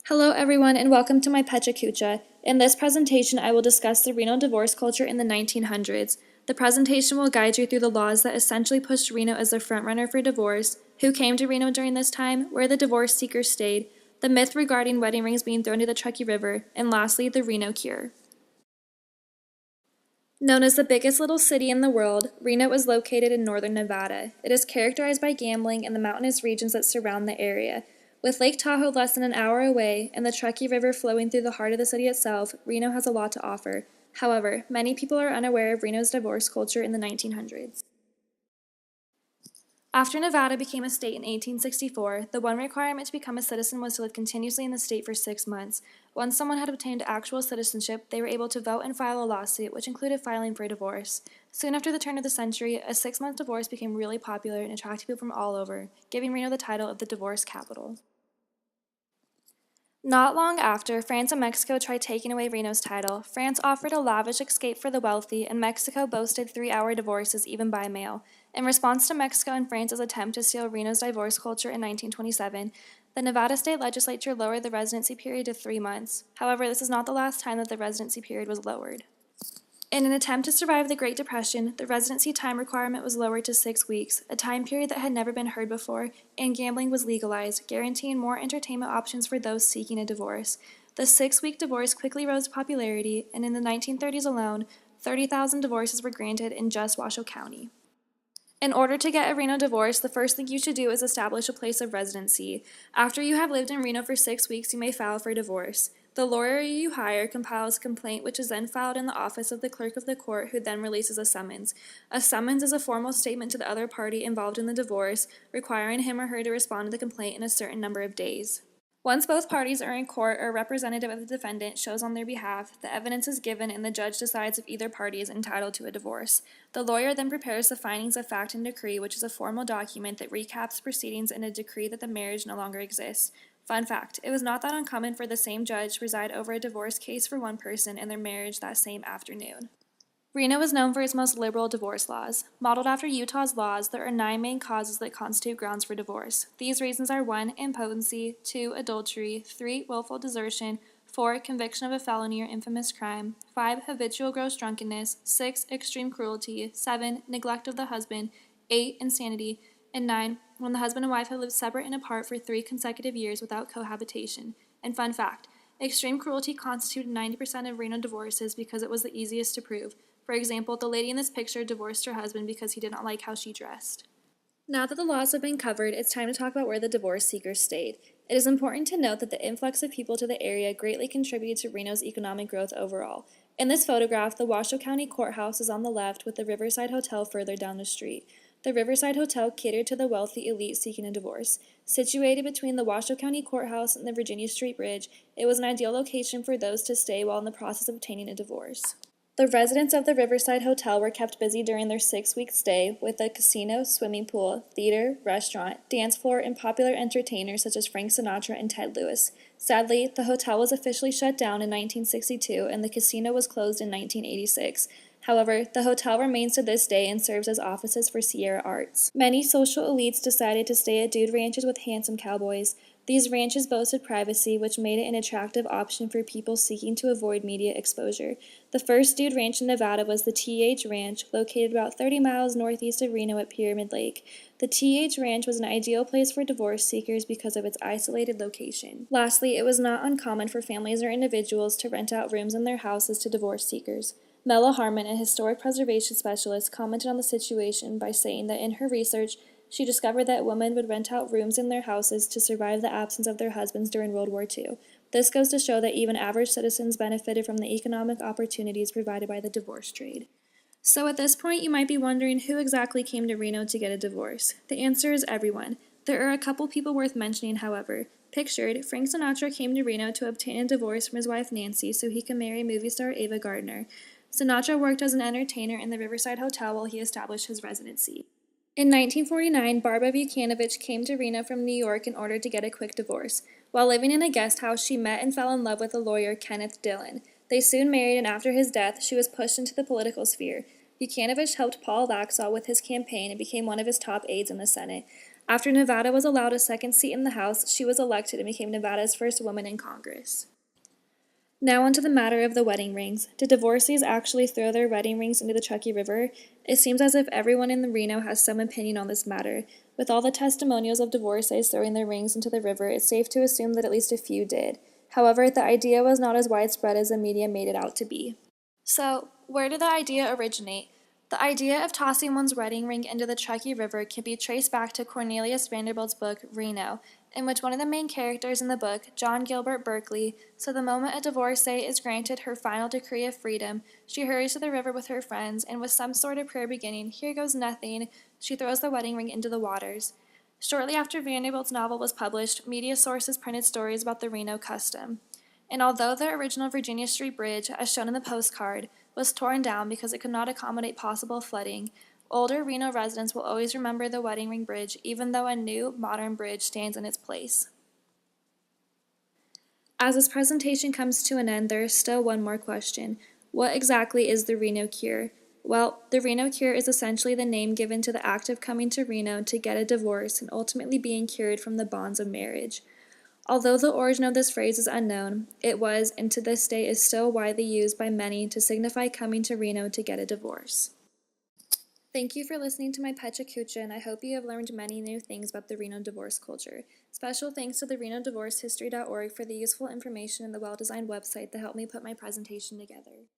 Hello everyone and welcome to my Pecha Kucha. In this presentation I will discuss the Reno divorce culture in the 1900s. The presentation will guide you through the laws that essentially pushed Reno as the frontrunner for divorce, who came to Reno during this time, where the divorce seekers stayed, the myth regarding wedding rings being thrown to the Truckee River, and lastly the Reno Cure. Known as the biggest little city in the world, Reno is located in northern Nevada. It is characterized by gambling and the mountainous regions that surround the area. With Lake Tahoe less than an hour away and the Truckee River flowing through the heart of the city itself, Reno has a lot to offer. However, many people are unaware of Reno's divorce culture in the 1900s. After Nevada became a state in 1864, the one requirement to become a citizen was to live continuously in the state for 6 months. Once someone had obtained actual citizenship, they were able to vote and file a lawsuit, which included filing for a divorce. Soon after the turn of the century, a 6-month divorce became really popular and attracted people from all over, giving Reno the title of the divorce capital. Not long after, France and Mexico tried taking away Reno's title. France offered a lavish escape for the wealthy, and Mexico boasted 3-hour divorces even by mail. In response to Mexico and France's attempt to steal Reno's divorce culture in 1927, the Nevada state legislature lowered the residency period to 3 months. However, this is not the last time that the residency period was lowered. In an attempt to survive the Great Depression, the residency time requirement was lowered to 6 weeks, a time period that had never been heard before, and gambling was legalized, guaranteeing more entertainment options for those seeking a divorce. The 6-week divorce quickly rose to popularity, and in the 1930s alone, 30,000 divorces were granted in just Washoe County. In order to get a Reno divorce, the first thing you should do is establish a place of residency. After you have lived in Reno for 6 weeks, you may file for divorce. The lawyer you hire compiles a complaint, which is then filed in the office of the clerk of the court, who then releases a summons. A summons is a formal statement to the other party involved in the divorce, requiring him or her to respond to the complaint in a certain number of days. Once both parties are in court or a representative of the defendant shows on their behalf, the evidence is given and the judge decides if either party is entitled to a divorce. The lawyer then prepares the findings of fact and decree, which is a formal document that recaps proceedings in a decree that the marriage no longer exists. Fun fact, it was not that uncommon for the same judge to preside over a divorce case for one person and their marriage that same afternoon. Reno is known for its most liberal divorce laws. Modeled after Utah's laws, there are 9 main causes that constitute grounds for divorce. These reasons are 1. Impotency, 2. Adultery, 3. Willful desertion, 4. Conviction of a felony or infamous crime, 5. Habitual gross drunkenness, 6. Extreme cruelty, 7. Neglect of the husband, 8. Insanity, and 9. When the husband and wife have lived separate and apart for 3 consecutive years without cohabitation. And fun fact, extreme cruelty constituted 90% of Reno divorces because it was the easiest to prove. For example, the lady in this picture divorced her husband because he did not like how she dressed. Now that the laws have been covered, it's time to talk about where the divorce seekers stayed. It is important to note that the influx of people to the area greatly contributed to Reno's economic growth overall. In this photograph, the Washoe County Courthouse is on the left with the Riverside Hotel further down the street. The Riverside Hotel catered to the wealthy elite seeking a divorce. Situated between the Washoe County Courthouse and the Virginia Street Bridge, it was an ideal location for those to stay while in the process of obtaining a divorce. The residents of the Riverside Hotel were kept busy during their 6-week stay with a casino, swimming pool, theater, restaurant, dance floor, and popular entertainers such as Frank Sinatra and Ted Lewis. Sadly, the hotel was officially shut down in 1962 and the casino was closed in 1986. However, the hotel remains to this day and serves as offices for Sierra Arts. Many social elites decided to stay at dude ranches with handsome cowboys. These ranches boasted privacy, which made it an attractive option for people seeking to avoid media exposure. The first dude ranch in Nevada was the T.H. Ranch, located about 30 miles northeast of Reno at Pyramid Lake. The T.H. Ranch was an ideal place for divorce seekers because of its isolated location. Lastly, it was not uncommon for families or individuals to rent out rooms in their houses to divorce seekers. Mela Harmon, a historic preservation specialist, commented on the situation by saying that in her research, she discovered that women would rent out rooms in their houses to survive the absence of their husbands during World War II. This goes to show that even average citizens benefited from the economic opportunities provided by the divorce trade. So at this point, you might be wondering who exactly came to Reno to get a divorce. The answer is everyone. There are a couple people worth mentioning, however. Pictured, Frank Sinatra came to Reno to obtain a divorce from his wife Nancy so he could marry movie star Ava Gardner. Sinatra worked as an entertainer in the Riverside Hotel while he established his residency. In 1949, Barbara Buchanovich came to Reno from New York in order to get a quick divorce. While living in a guest house, she met and fell in love with the lawyer Kenneth Dillon. They soon married, and after his death, she was pushed into the political sphere. Buchanovich helped Paul Laxalt with his campaign and became one of his top aides in the Senate. After Nevada was allowed a second seat in the House, she was elected and became Nevada's first woman in Congress. Now onto the matter of the wedding rings. Did divorcees actually throw their wedding rings into the Truckee River? It seems as if everyone in the Reno has some opinion on this matter. With all the testimonials of divorcees throwing their rings into the river, it's safe to assume that at least a few did. However, the idea was not as widespread as the media made it out to be. So, where did the idea originate? The idea of tossing one's wedding ring into the Truckee River can be traced back to Cornelius Vanderbilt's book, Reno, in which one of the main characters in the book, John Gilbert Berkeley, said the moment a divorcee is granted her final decree of freedom, she hurries to the river with her friends, and with some sort of prayer beginning, "Here goes nothing," she throws the wedding ring into the waters. Shortly after Vanderbilt's novel was published, media sources printed stories about the Reno custom. And although the original Virginia Street Bridge, as shown in the postcard, was torn down because it could not accommodate possible flooding, older Reno residents will always remember the Wedding Ring Bridge, even though a new, modern bridge stands in its place. As this presentation comes to an end, there is still one more question. What exactly is the Reno Cure? Well, the Reno Cure is essentially the name given to the act of coming to Reno to get a divorce and ultimately being cured from the bonds of marriage. Although the origin of this phrase is unknown, it was, and to this day is still widely used by many to signify coming to Reno to get a divorce. Thank you for listening to my Pecha Kucha, and I hope you have learned many new things about the Reno divorce culture. Special thanks to the RenoDivorceHistory.org for the useful information and the well-designed website that helped me put my presentation together.